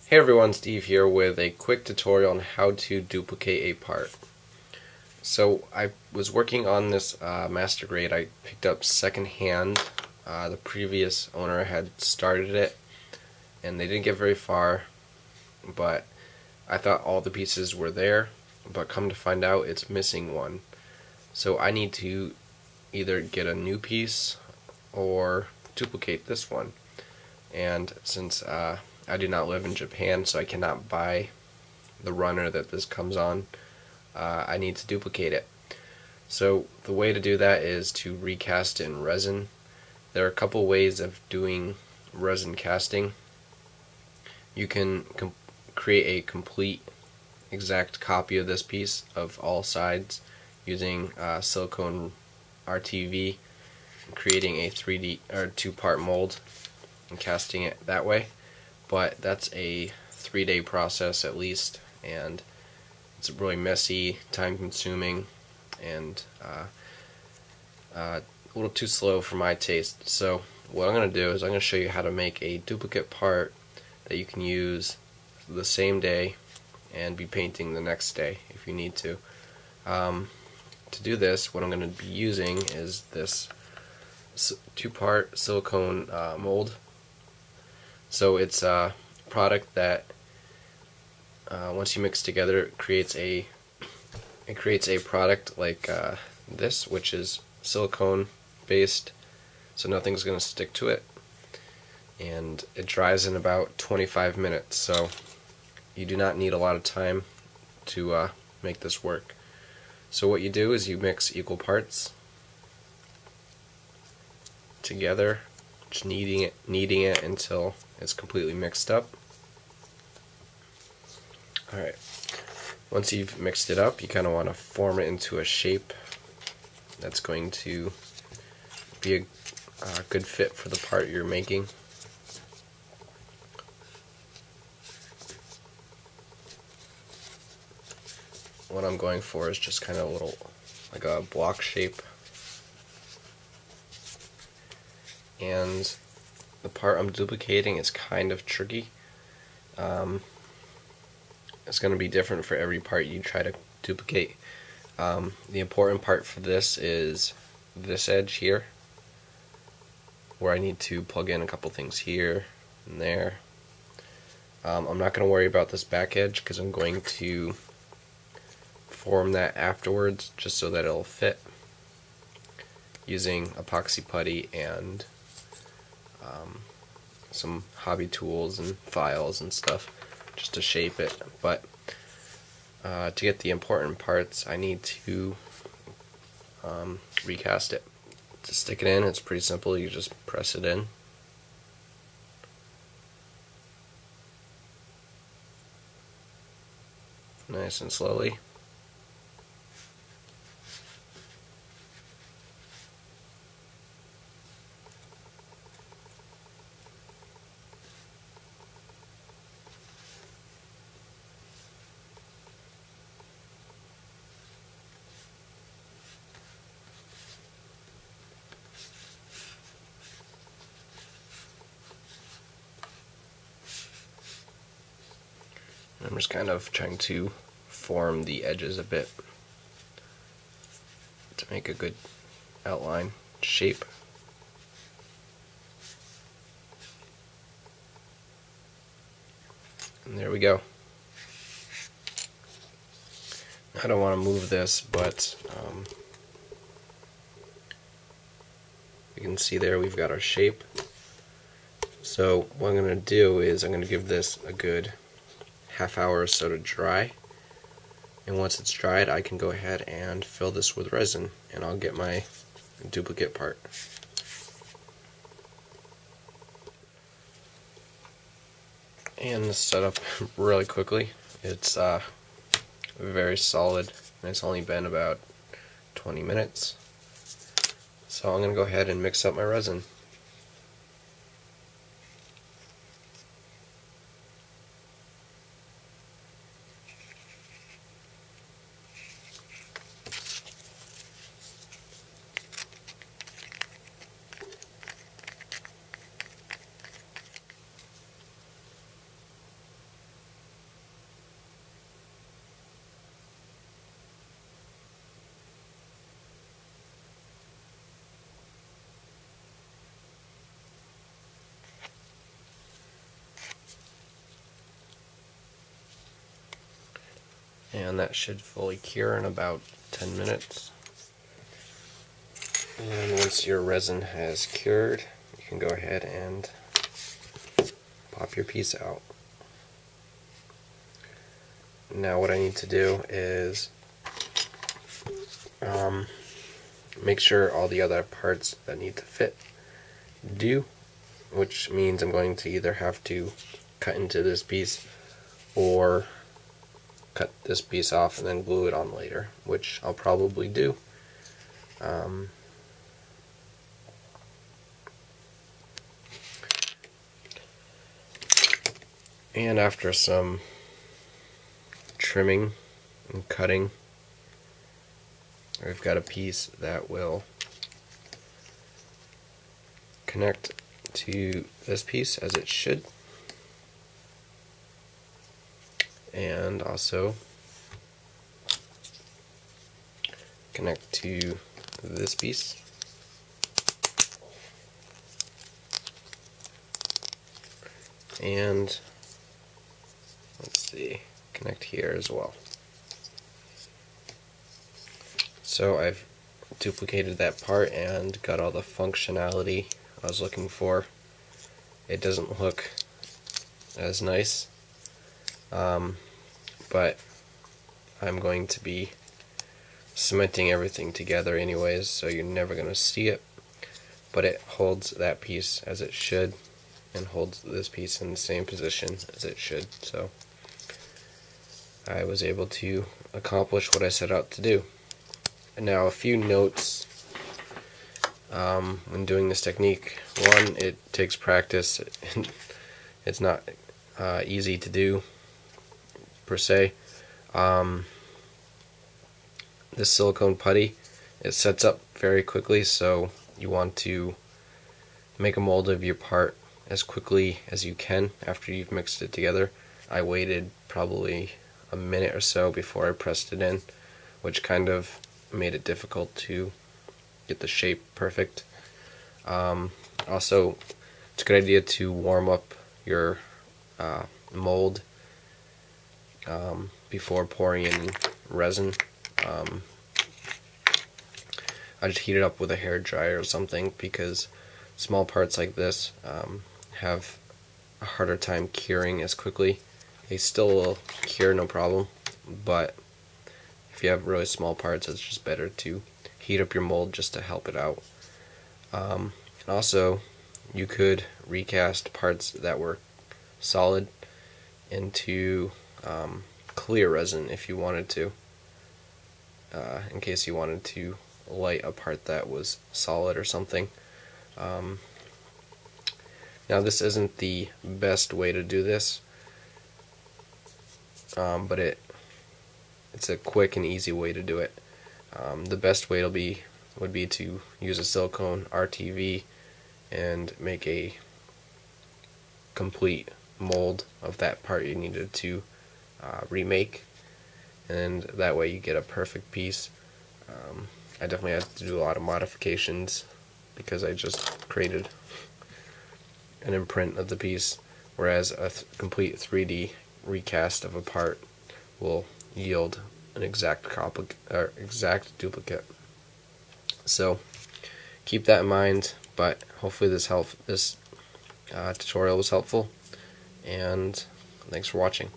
Hey everyone, Steve here with a quick tutorial on how to duplicate a part. So I was working on this master grade. I picked up secondhand. The previous owner had started it and they didn't get very far, but I thought all the pieces were there, but come to find out it's missing one. So I need to either get a new piece or duplicate this one. And since I do not live in Japan, so I cannot buy the runner that this comes on, I need to duplicate it. So the way to do that is to recast it in resin. There are a couple ways of doing resin casting. You can create a complete exact copy of this piece of all sides using silicone RTV, creating a 3D or two-part mold and casting it that way. But that's a 3-day process at least, and it's really messy, time-consuming, and a little too slow for my taste. So what I'm going to do is I'm going to show you how to make a duplicate part that you can use the same day and be painting the next day if you need to. To do this, what I'm going to be using is this two-part silicone mold. So it's a product that once you mix together, it creates a product like this, which is silicone based, so nothing's going to stick to it, and it dries in about 25 minutes. So you do not need a lot of time to make this work. So what you do is you mix equal parts together, just kneading it until it's completely mixed up. Alright, once you've mixed it up, you kind of want to form it into a shape that's going to be a good fit for the part you're making. What I'm going for is just kind of a little, like a block shape. And the part I'm duplicating is kind of tricky. It's going to be different for every part you try to duplicate. The important part for this is this edge here, where I need to plug in a couple things here and there. I'm not going to worry about this back edge because I'm going to form that afterwards just so that it'll fit, using epoxy putty and some hobby tools and files and stuff just to shape it. But to get the important parts, I need to recast it. To stick it in, it's pretty simple. You just press it in. Nice and slowly. I'm just kind of trying to form the edges a bit to make a good outline shape. And there we go. I don't want to move this, but you can see there we've got our shape. So what I'm going to do is I'm going to give this a good half hour or so to dry, and once it's dried I can go ahead and fill this with resin and I'll get my duplicate part. And this set up really quickly. It's very solid and it's only been about 20 minutes. So I'm going to go ahead and mix up my resin. and that should fully cure in about 10 minutes. And once your resin has cured, you can go ahead and pop your piece out. Now what I need to do is make sure all the other parts that need to fit do, which means I'm going to either have to cut into this piece or cut this piece off and then glue it on later, which I'll probably do. And after some trimming and cutting, we've got a piece that will connect to this piece as it should, and also connect to this piece. And let's see, connect here as well. So I've duplicated that part and got all the functionality I was looking for. It doesn't look as nice, but I'm going to be cementing everything together anyways, so you're never going to see it. But it holds that piece as it should, and holds this piece in the same position as it should. So I was able to accomplish what I set out to do. And now a few notes when doing this technique. One, it takes practice. It's not easy to do per se. This silicone putty, it sets up very quickly, so you want to make a mold of your part as quickly as you can after you've mixed it together. I waited probably a minute or so before I pressed it in, which kind of made it difficult to get the shape perfect. Also, it's a good idea to warm up your mold before pouring in resin. I just heat it up with a hair dryer or something, because small parts like this have a harder time curing as quickly. They still will cure no problem, but if you have really small parts, it's just better to heat up your mold just to help it out. And also, you could recast parts that were solid into clear resin if you wanted to, in case you wanted to light a part that was solid or something. Now this isn't the best way to do this, but it's a quick and easy way to do it. The best way would be to use a silicone RTV and make a complete mold of that part you needed to remake, and that way you get a perfect piece. I definitely had to do a lot of modifications because I just created an imprint of the piece, whereas a complete 3D recast of a part will yield an exact duplicate. So keep that in mind, but hopefully this tutorial was helpful, and thanks for watching.